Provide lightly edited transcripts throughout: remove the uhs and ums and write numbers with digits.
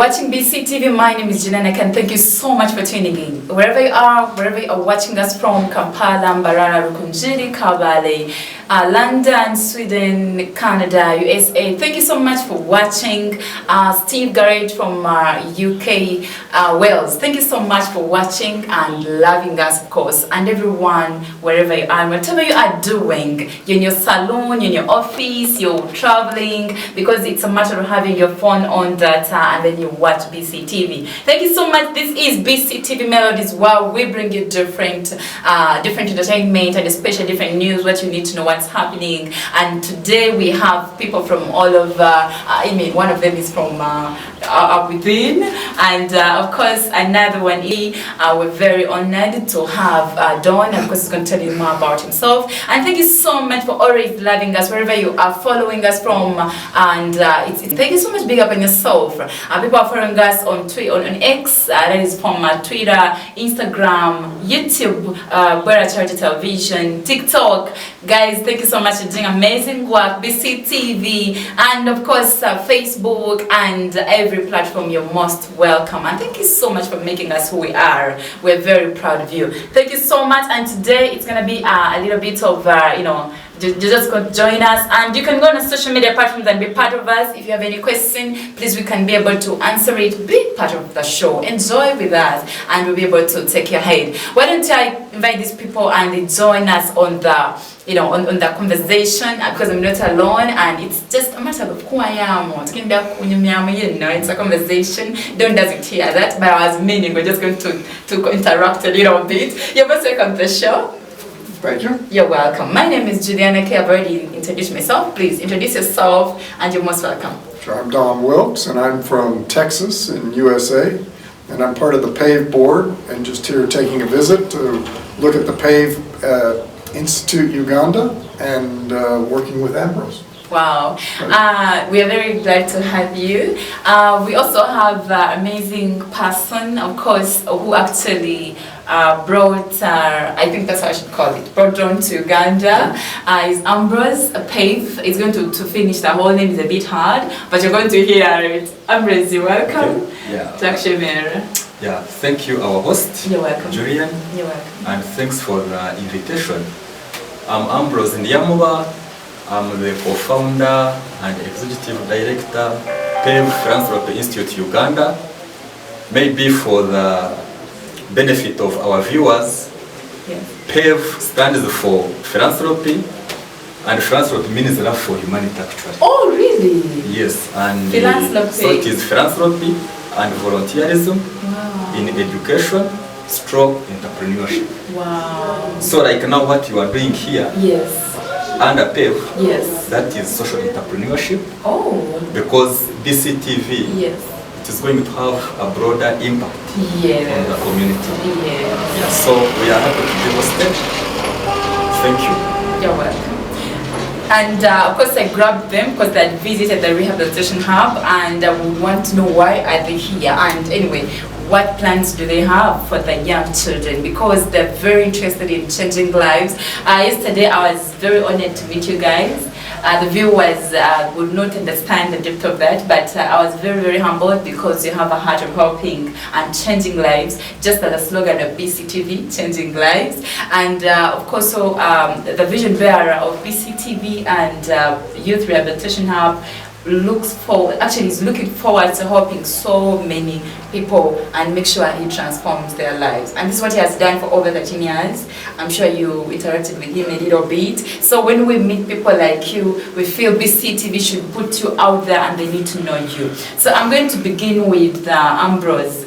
watching BCTV. My name is Janana, and thank you so much for tuning in. Wherever you are watching us from, Kampala, Mbarara, Rukunjiri, Kabale, London, Sweden, Canada, USA. Thank you so much for watching. Steve Garrett from UK, Wales. Thank you so much for watching and loving us, of course. And everyone, wherever you are, whatever you are doing, you're in your salon, you're in your office, you're traveling, because it's a matter of having your phone on data and then you watch BCTV. Thank you so much. This is BCTV Melodies, where we bring you different entertainment and especially different news, what you need to know, what's happening. And today we have people from all over. One of them is from within, and of course another one is we're very honored to have Don, and of course he's going to tell you more about himself. And thank you so much for always loving us wherever you are following us from, and thank you so much. Big up on yourself. People are following us on X, that is from Twitter, Instagram, YouTube, Bwera Charity Television, TikTok. Guys, thank you so much for doing amazing work. BCTV, and of course Facebook, and every platform. You're most welcome, and thank you so much for making us who we are. We're very proud of you. Thank you so much. And today it's gonna be a little bit of you just go join us, and you can go on the social media platforms and be part of us. If you have any question, please, we can be able to answer it. Be part of the show, enjoy with us, and we'll be able to take your head. Why don't I invite these people and they join us on the on the conversation, because I'm not alone, and it's just a matter of who I am. It's a conversation. Don doesn't hear that, but I was meaning we're just going to interact a little bit. You're most welcome to the show. Thank you. You're welcome. My name is Juliana K. I've already introduced myself. Please introduce yourself, and you're most welcome. Sure, I'm Don Wilkes, and I'm from Texas in USA, and I'm part of the Pave board, and just here taking a visit to look at the Pave Institute Uganda, and working with Ambrose. Wow. We are very glad to have you. We also have an amazing person, of course, who actually brought, I think that's how I should call it, brought John to Uganda. Is Ambrose, Pave. He's going to finish. The whole name is a bit hard, but you're going to hear it. Ambrose, you're welcome. Okay. Yeah. Jack Shemera. Yeah, thank you, our host. You're welcome. Julian. You're welcome. And thanks for the invitation. I'm Ambrose Ndiamuba. I'm the co-founder and executive director, Pave Philanthropy Institute Uganda. Maybe for the benefit of our viewers, Yes. Pave stands for philanthropy, and philanthropy means love for humanity actually. Oh, really? Yes, and Philanthropy. so it is philanthropy and volunteerism in education, stroke entrepreneurship. Wow. So like now what you are doing here, Yes. under Pave, Yes. that is social entrepreneurship, Oh. because BCTV, Yes. it is going to have a broader impact Yes. on the community. Yes. Yeah, so we are happy to be hosted. Thank you. You're welcome. And of course I grabbed them because they had visited the rehabilitation hub, and we want to know why are they here, and anyway, what plans do they have for the young children, because they're very interested in changing lives. Yesterday I was very honored to meet you guys. The viewers would not understand the depth of that, but I was very, very humbled because you have a heart of helping and changing lives, just as the slogan of BCTV, changing lives. And of course, so the vision bearer of BCTV and Youth Rehabilitation Hub is looking forward to helping so many people and make sure he transforms their lives. And this is what he has done for over 13 years. I'm sure you interacted with him a little bit. So when we meet people like you, we feel BCTV should put you out there and they need to know you. So I'm going to begin with Ambrose.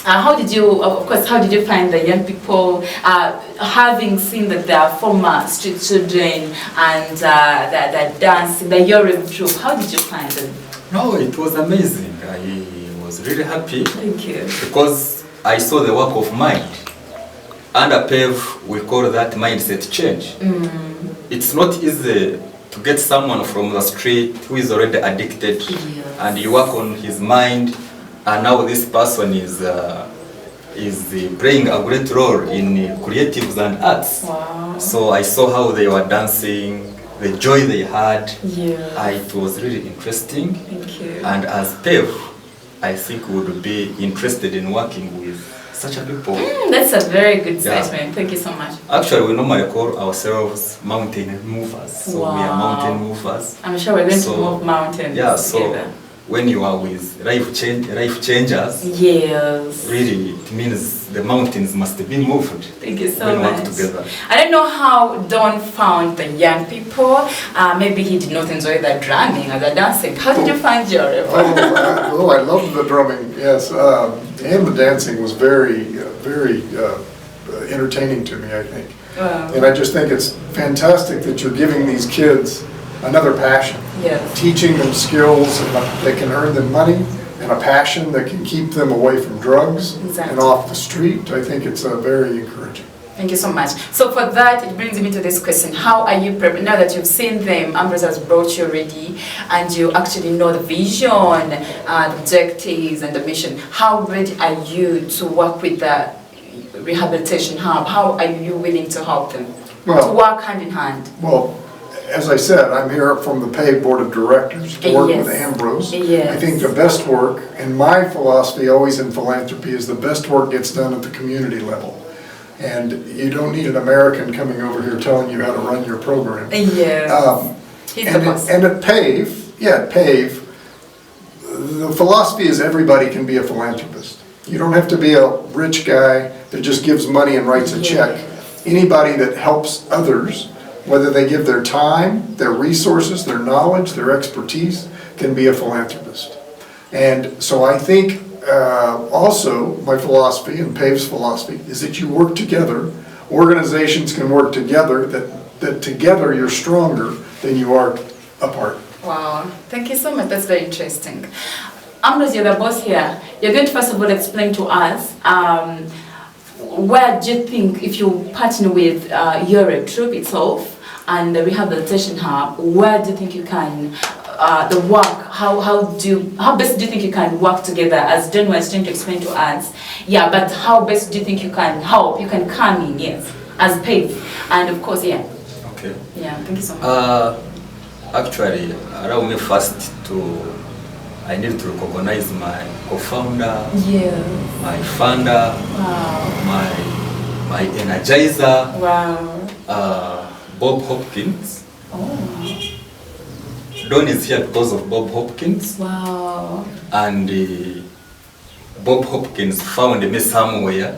How did you find the young people, having seen that they are former street children and the dancing, the Yoreb Troupe? How did you find them? No, it was amazing. I was really happy. Thank you. Because I saw the work of mind. Under Pave, we call that mindset change. It's not easy to get someone from the street who is already addicted, Yes. and you work on his mind. And now this person is playing a great role in creatives and arts. Wow. So I saw how they were dancing, the joy they had. Yeah. It was really interesting. Thank you. And as Pave, I think would be interested in working with such a people. That's a very good Yeah. statement. Thank you so much. Actually, we normally call ourselves mountain movers. So we are Wow. mountain movers. I'm sure we're going So, to move mountains Yeah, so together. when you are with life changers, Yes. really it means the mountains must be moved. Thank you so when we much. work together. I don't know how Don found the young people. Maybe he did not enjoy the drumming or the dancing. How did you find Yoreb? I loved the drumming, yes. And the dancing was very entertaining to me, I think. Wow. And I just think it's fantastic that you're giving these kids another passion. Yes. Teaching them skills that can earn them money and a passion that can keep them away from drugs Exactly. and off the street. I think it's very encouraging. Thank you so much. So for that, it brings me to this question. How are you prepared? Now that you've seen them, Ambrose has brought you already, and you actually know the vision, the objectives, and the mission. How ready are you to work with the rehabilitation hub? How are you willing to help them? Well- to work hand in hand? Well, as I said, I'm here from the Pave Board of Directors to work with Yes. Ambrose. Yes. I think the best work, and my philosophy always in philanthropy, is the best work gets done at the community level. And you don't need an American coming over here telling you how to run your program. Yes. He's the boss. And at Pave, the philosophy is everybody can be a philanthropist. You don't have to be a rich guy that just gives money and writes a check. Anybody that helps others, whether they give their time, their resources, their knowledge, their expertise, can be a philanthropist. And so I think also my philosophy and Pave's philosophy is that you work together. Organizations can work together, that together you're stronger than you are apart. Wow, thank you so much. That's very interesting. Ambrose, you're the boss here. You're going to first of all explain to us where do you think, if you partner with Yoreb Troupe itself and the rehabilitation hub, where do you think you can the work? How best do you think you can work together? As John was trying to explain to us, yeah. But how best do you think you can help? You can come in, yes, as Pave, and of course, yeah. Okay. Yeah, thank you so much. Actually, allow me first I need to recognize my co-founder, Yeah. my funder, Wow. my energizer, Wow. Bob Hopkins. Oh. Don is here because of Bob Hopkins, Wow. and Bob Hopkins found me somewhere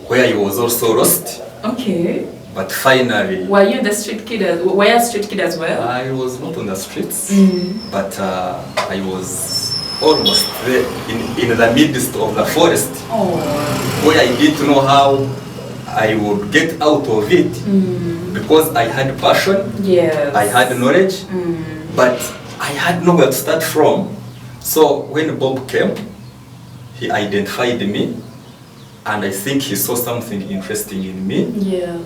where he was also lost, Okay. but finally Were you the street kid? Were you a street kid as well? I was not on the streets, Mm. but I was almost there in the midst of the forest, Oh. where I didn't know how I would get out of it, because I had passion, Yes. I had knowledge, but I had nowhere to start from. So when Bob came, he identified me, and I think he saw something interesting in me, Yeah.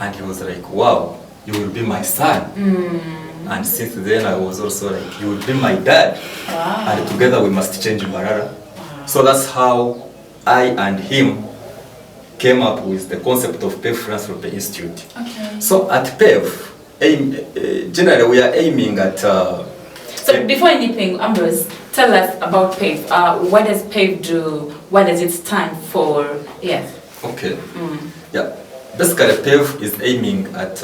and he was like, wow, you will be my son. And since then I was also like, you will be my dad. Wow. And together we must change Mbarara. So that's how I and him came up with the concept of Pave Philanthropy Institute. Okay. So at Pave, generally we are aiming at... So before anything, Ambrose, tell us about Pave. What does Pave do? What does it stand for? Yes. Okay. Yeah. Basically, Pave is aiming at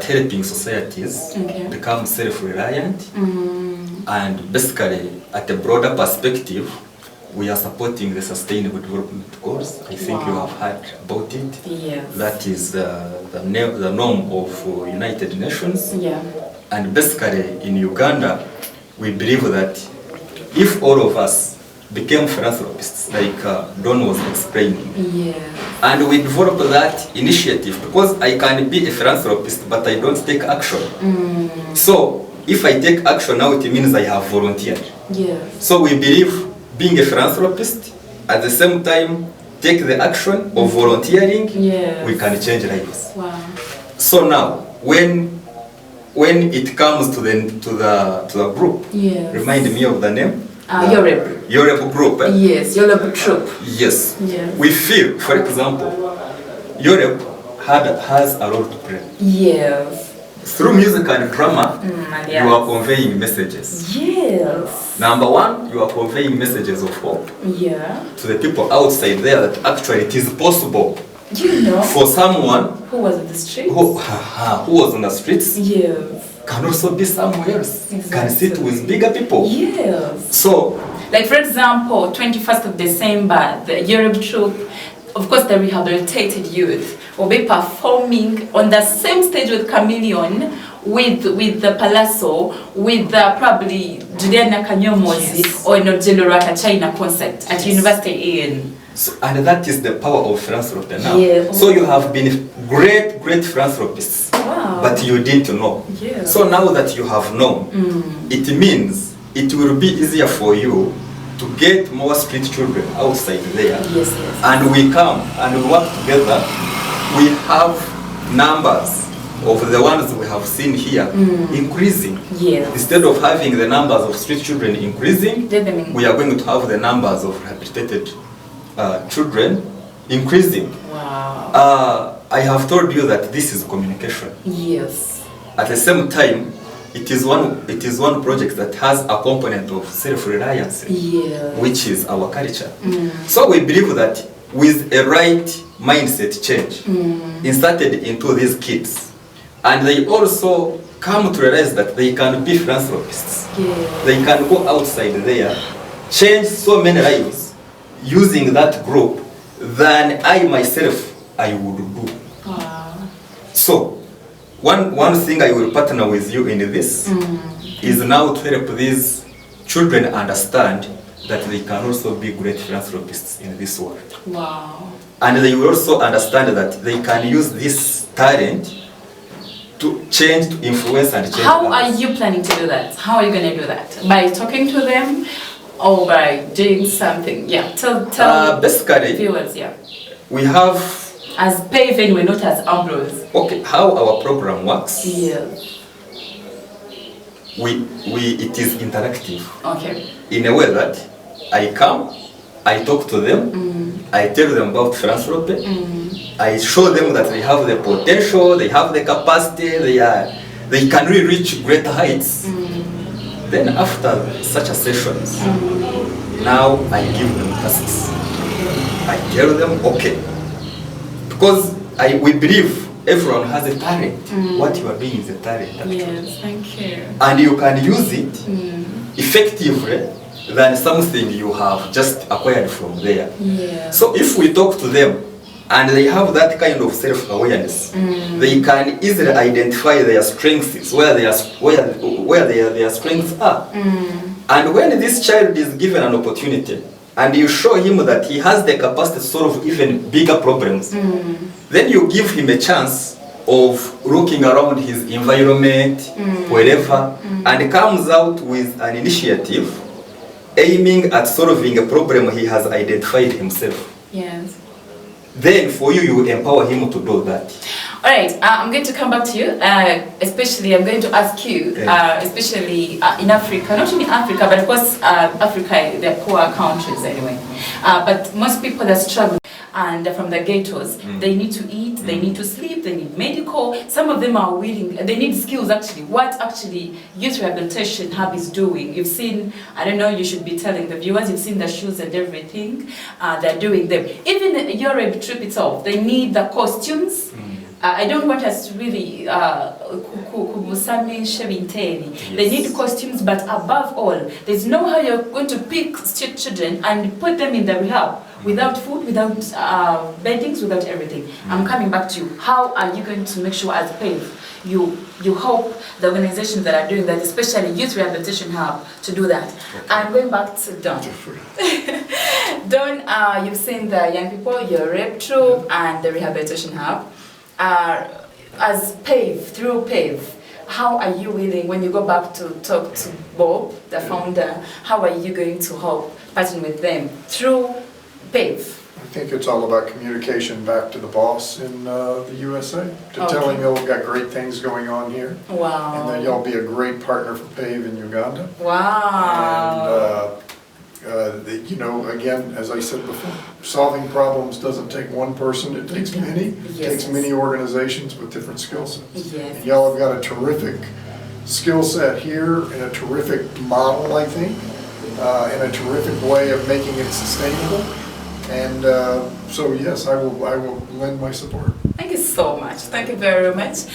helping societies Okay. become self-reliant, and basically, at a broader perspective, we are supporting the Sustainable Development Goals. I think you have heard about it. Yes. That is the norm of United Nations. Yeah. And basically, in Uganda, we believe that if all of us became philanthropists, like Don was explaining, Yeah. and we developed that initiative, because I can be a philanthropist, but I don't take action. So if I take action now, it means I have volunteered. Yes. So we believe being a philanthropist, at the same time, take the action of volunteering, Yes. we can change lives. Wow. So now, when it comes to the group, Yes. remind me of the name. Yoreb. Yoreb Troupe. Yes. Yoreb Troupe. Yes. Yes. We feel, for example, Yoreb has a role to play. Yes. Through music and drama, yes. you are conveying messages. Yes. Number one, you are conveying messages of hope Yeah. to the people outside there that actually it is possible You know. for someone Who was in the streets? who was on the streets Yes. can also be somewhere else, can Exactly. sit with bigger people. Yes. So, Like for example, 21st of December, the Yoreb Troupe, of course the rehabilitated youth, will be performing on the same stage with Chameleon, with the Palazzo, with probably Juliana Kanyomozi, Yes. or Nojelo Raka China concert at University in. so, and that is the power of philanthropy now. Yeah. So you have been great philanthropists, Wow. but you didn't know. Yeah. So now that you have known, it means it will be easier for you to get more street children outside there. Yes, yes. And we come and we work together. We have numbers of the ones we have seen here increasing. Yes. Instead of having the numbers of street children increasing, Let them in. we are going to have the numbers of rehabilitated children increasing. Wow. I have told you that this is communication. Yes. At the same time, it is one project that has a component of self-reliance, Yes. which is our culture. So we believe that with a right mindset change inserted into these kids, and they also come to realize that they can be philanthropists. Yes. They can go outside there, change so many lives using that group than I myself I would do. Wow. So, one thing I will partner with you in this is now to help these children understand that they can also be great philanthropists in this world. Wow. And they will also understand that they can use this talent to change, to influence and change How are others. you planning to do that? How are you going to do that? By talking to them or by doing something? Yeah, tell Basically, viewers, yeah. we have, As Pave anyway, not as Ambrose. okay, how our program works. Yes. It is interactive. Okay. In a way that I come, I talk to them, I tell them about philanthropy, I show them that they have the potential, they have the capacity, they can really reach greater heights. Then after such a sessions, now I give them tasks. I tell them, okay, because we believe everyone has a talent. What you are doing is a talent. Actually. Yes, thank you. And you can use it effectively than something you have just acquired from there. Yeah. So if we talk to them and they have that kind of self-awareness, they can easily identify their strengths, where their strengths are. And when this child is given an opportunity and you show him that he has the capacity to solve even bigger problems, then you give him a chance of looking around his environment, wherever, and comes out with an initiative aiming at solving a problem he has identified himself. Yes. Then for you, you empower him to do that. All right, I'm going to come back to you. Especially, I'm going to ask you, especially in Africa, not only Africa, but of course, Africa, they're poor countries anyway. But most people that struggle and from the ghettos, they need to eat, they need to sleep, they need medical. Some of them are willing, they need skills actually. What actually Youth Rehabilitation Hub is doing. You've seen, I don't know, you should be telling the viewers, you've seen the shoes and everything, they're doing them. Even Yoreb Troupe itself, they need the costumes. I don't want us to really they need costumes, but above all, there's no how you're going to pick street children and put them in the rehab without food, without beddings, without everything. I'm coming back to you. How are you going to make sure as Pave you help the organizations that are doing that, especially Youth Rehabilitation Hub, to do that? Okay. I'm going back to Don. Don, you've seen the young people, Yoreb Troupe and the Rehabilitation Hub. As Pave, through Pave, how are you willing, when you go back to talk to Bob, the founder, how are you going to help partner with them through Pave? I think it's all about communication back to the boss in the USA, to tell him you've got great things going on here. Wow. And that you'll be a great partner for Pave in Uganda. Wow. You know, again, as I said before, solving problems doesn't take one person, it takes many. It takes many organizations with different skill sets. Yes. And y'all have got a terrific skill set here and a terrific model, I think, and a terrific way of making it sustainable. And so, yes, I will lend my support. Thank you so much. Thank you very much.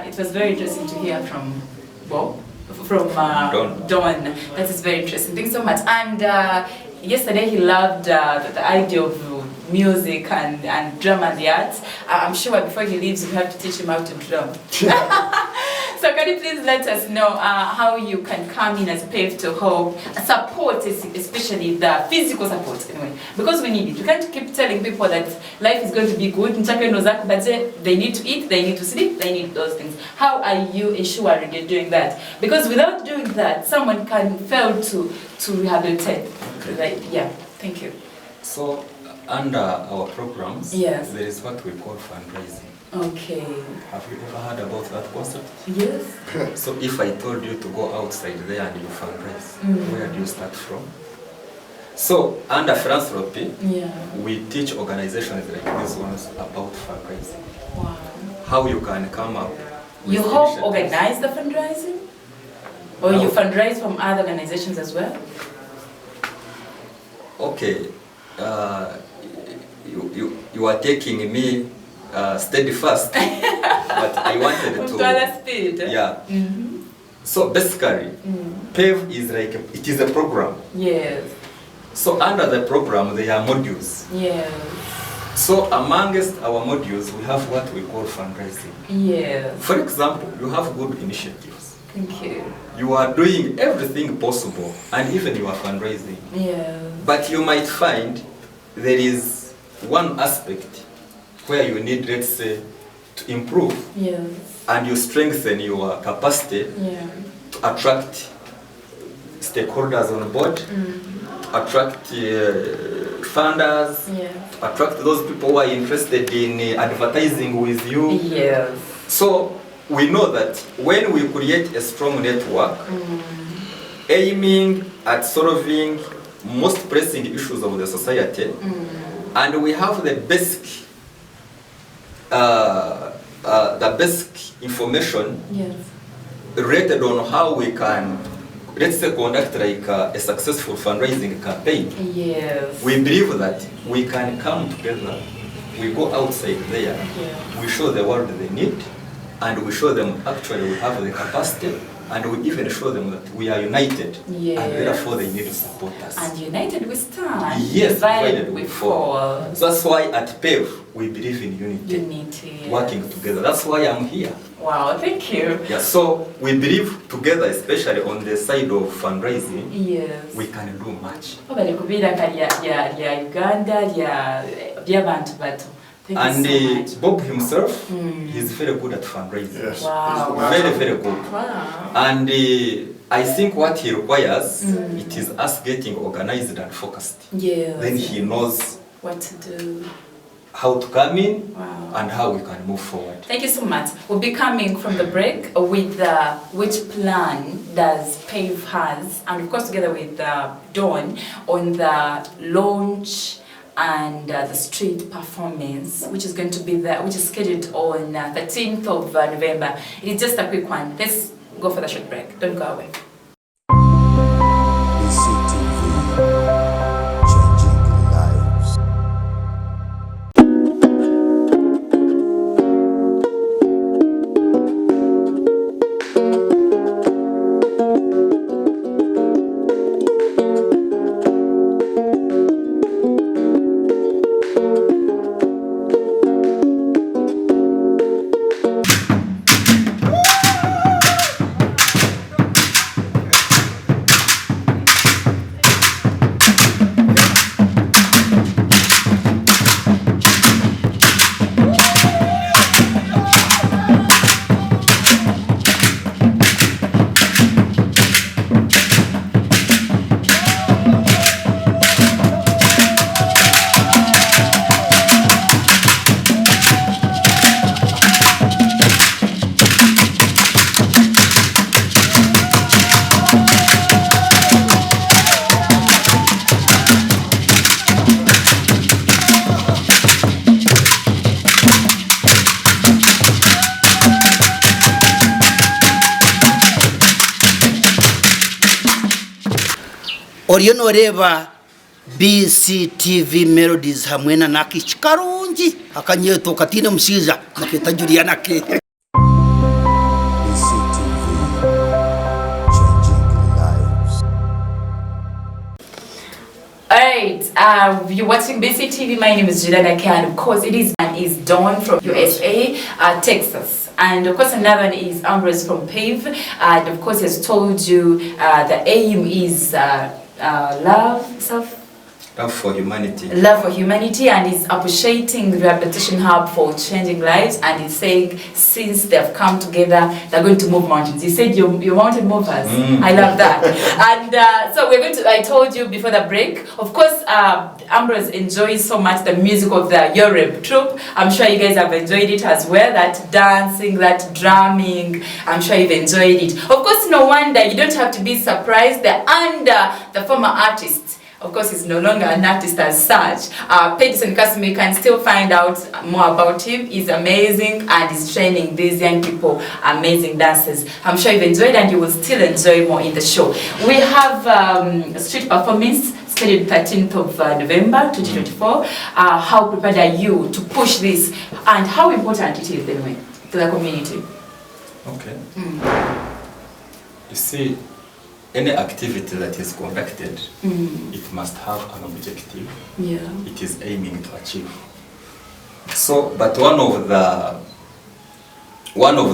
It was very interesting to hear from Bob, from Don. That is very interesting. Thank you so much. And yesterday he loved the idea of music and drum and the arts. I'm sure before he leaves you have to teach him how to drum. So can you please let us know how you can come in as Pave to help support, especially the physical support anyway, because we need it. We can't keep telling people that life is going to be good, but they need to eat, they need to sleep, they need those things. How are you ensuring you're doing that? Because without doing that, someone can fail to rehabilitate. Right? Yeah, thank you. So under our programs, yes, there is what we call fundraising. Okay. Have you ever heard about that concept? Yes. So if I told you to go outside there and you fundraise, where do you start from? So under philanthropy, we teach organizations like these ones about fundraising. Wow. How you can come up with You help initiatives. organize the fundraising? Or No. you fundraise from other organizations as well? Okay, you are taking me steady fast, but I wanted to. Speed. Yeah. So basically, Pave is like it is a program. Yes. So under the program there are modules. Yes. So amongst our modules we have what we call fundraising. Yes. For example, you have good initiatives. Thank you. You are doing everything possible, and even you are fundraising. Yes. But you might find there is one aspect where you need, let's say, to improve. Yes. And you strengthen your capacity to attract stakeholders on board, to attract funders, to attract those people who are interested in advertising with you. Yes. So we know that when we create a strong network, aiming at solving most pressing issues of the society, and we have the basic information related on how we can, let's say, conduct like a successful fundraising campaign. Yes. We believe that we can come together, we go outside there, we show the world the need, and we show them actually we have the capacity, and we even show them that we are united, and therefore they need to support us. And united we stand, yes, divided we fall. So that's why at PAVE we believe in unity, yes. Working together. That's why I'm here. Wow, thank you. Yeah, so we believe together, especially on the side of fundraising, yes, we can do much. And Bob himself, he's very good at fundraising. Yes. Wow. Very, very good. Wow. And I think what he requires, it is us getting organized and focused. Yes. Then he knows what to do, how to come in, wow, and how we can move forward. Thank you so much. We'll be coming from the break with which plan does PAVE has, and of course together with Dawn, on the launch and the street performance, which is going to be there, which is scheduled on 13th of November. It is just a quick one. Let's go for the short break. Don't go away. Changing lives. Oriyo noreba BCTV Melodies hamwe na naki karungi akanyeto katine mushiza naketa Juliana ke. BCTV, changing lives. Alright, you're watching BCTV. My name is Juliana K, and of course it is Dawn from USA, Texas. And of course another one is Ambrose from Pave. And of course has told you the aim is love for humanity. Love for humanity, and is appreciating the Rehabilitation Hub for changing lives, and he's saying since they've come together, they're going to move mountains. He said you're mountain movers. I love that. And so we're going to, I told you before the break, of course, Ambrose enjoys so much the music of the Yoreb Troupe. I'm sure you guys have enjoyed it as well, that dancing, that drumming. I'm sure you've enjoyed it. Of course, no wonder, you don't have to be surprised. They're under the former artist. Of course, he's no longer an artist as such. Pedison Kasumi, you can still find out more about him. He's amazing and he's training these young people, amazing dancers. I'm sure you've enjoyed and you will still enjoy more in the show. We have a street performance scheduled 13th of November 2024. How prepared are you to push this, and how important it is anyway to the community? Okay. You see, any activity that is conducted, it must have an objective. Yeah. It is aiming to achieve. So, but one of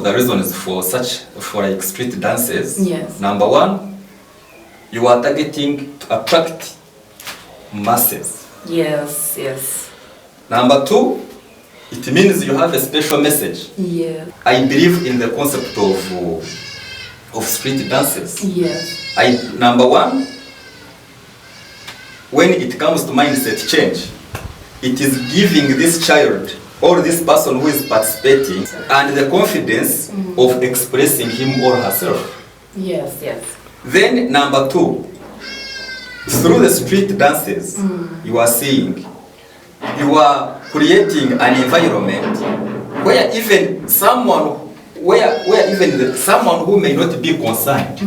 the reasons for like street dances, yes. Number one, you are targeting to attract masses. Yes, yes. Number two, it means you have a special message. Yeah. I believe in the concept of street dances. Yes. Number one, when it comes to mindset change, it is giving this child or this person who is participating and the confidence of expressing him or herself. Yes, yes. Then number two, through the street dances, you are seeing, you are creating an environment where even someone someone who may not be concerned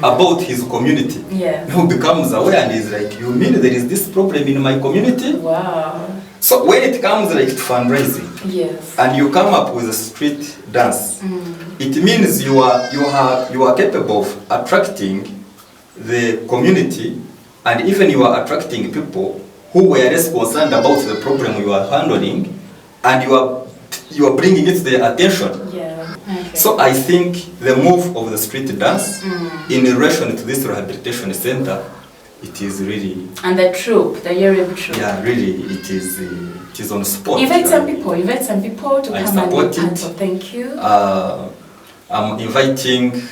about his community, who becomes aware and is like, you mean there is this problem in my community? Wow. So when it comes like to fundraising, yes, and you come up with a street dance, it means you are capable of attracting the community, and even you are attracting people who were less concerned about the problem you are handling, and you are bringing it to their attention. Yeah. Okay. So I think the move of the street dance in relation to this rehabilitation center, it is really, and the troupe, the Yoreb Troupe. yeah, really, it is on spot. Invite some people to I come and support be part it. of. Thank you. I'm inviting.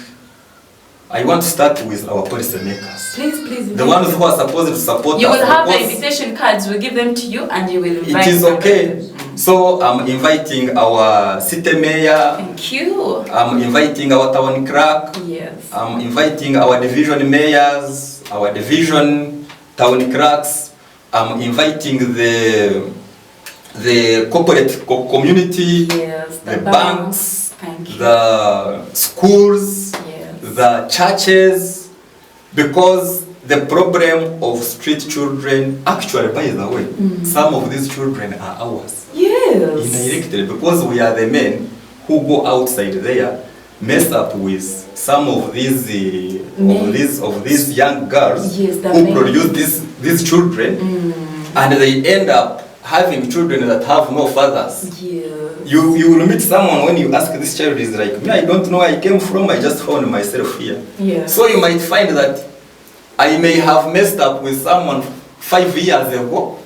I want to start with our policymakers. Please. The ones who are supposed to support you us. will have the invitation cards. We'll give them to you, and you will invite. It is okay. So I'm inviting our city mayor. Thank you. I'm inviting our town clerk. Yes. I'm inviting our division mayors, our division town clerks. I'm inviting the corporate community, Yes. the banks, Thank you. the schools, Yes. the churches, because the problem of street children, actually, by the way, some of these children are ours. Yes. Indirectly, because we are the men who go outside there, mess up with some of these young girls, yes, who produce these children, and they end up having children that have no fathers. Yes. You will meet someone when you ask this child is like, me, I don't know where I came from, I just found myself here. Yes. So So you might find that I may have messed up with someone 5 years ago,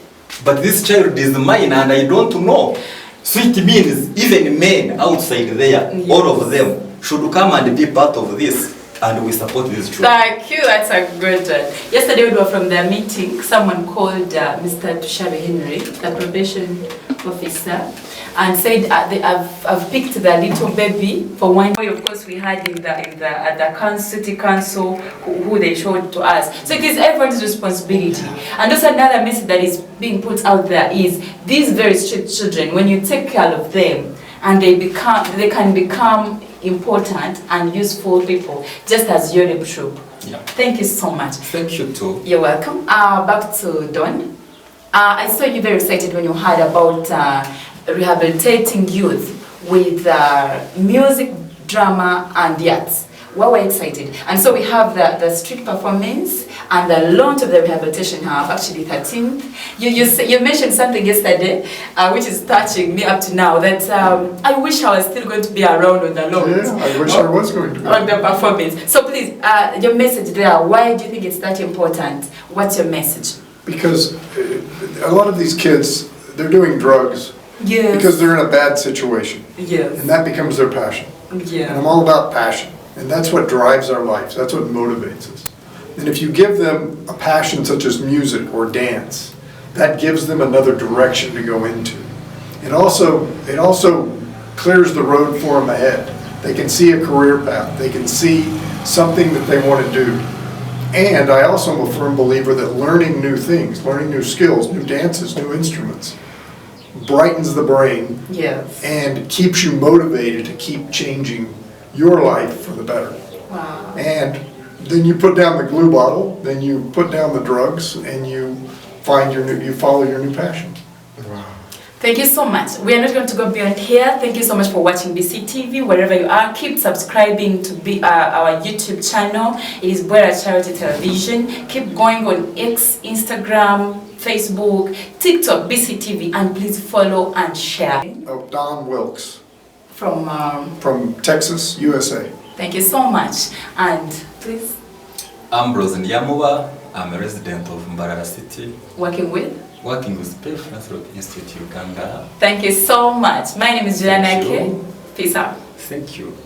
but this child is mine and I don't know. So it means even men outside there, yes, all of them should come and be part of this, and we support these children. thank you. That's a good one. Yesterday we were from the meeting. Someone called Mr. Tushare Henry, the probation officer, and said I've picked the little baby for one. Of course, we had in the city council who they showed to us. So it is everyone's responsibility. And also another message that is being put out there is these very strict children. When you take care of them, and they can become important and useful people, just as Yoreb Troupe. Yeah. Thank you so much. Thank you too. You're welcome. Back to Don. I saw you very excited when you heard about rehabilitating youth with music, drama, and the arts. Why were you excited? And so we have the street performance and the launch of the rehabilitation hub, actually 13th. You mentioned something yesterday, which is touching me up to now, that I wish I was still going to be around on the launch. Yeah, I wish I was going to be. On the performance. So please, your message there, why do you think it's that important? What's your message? Because a lot of these kids, they're doing drugs Yes. because they're in a bad situation. Yes. And that becomes their passion. Yeah. And I'm all about passion. And that's what drives our lives. That's what motivates us. And if you give them a passion such as music or dance, that gives them another direction to go into. It also clears the road for them ahead. They can see a career path. They can see something that they want to do. And I also am a firm believer that learning new things, learning new skills, new dances, new instruments, brightens the brain. Yes. And keeps you motivated to keep changing your life for the better. Wow. And then you put down the glue bottle, then you put down the drugs, and you follow your new passion. Thank you so much. We are not going to go beyond here. Thank you so much for watching BCTV, wherever you are. Keep subscribing to our YouTube channel. It is Bwera Charity Television. Keep going on X, Instagram, Facebook, TikTok, BCTV, and please follow and share. Oh, Don Wilkes From Texas, USA. thank you so much. And please, Ambrose Ndiamuba. I'm a resident of Mbarara City, working with Pave Philanthropy Institute, Uganda. Thank you so much. My name is Thank Juliana. you. Peace out. Thank you.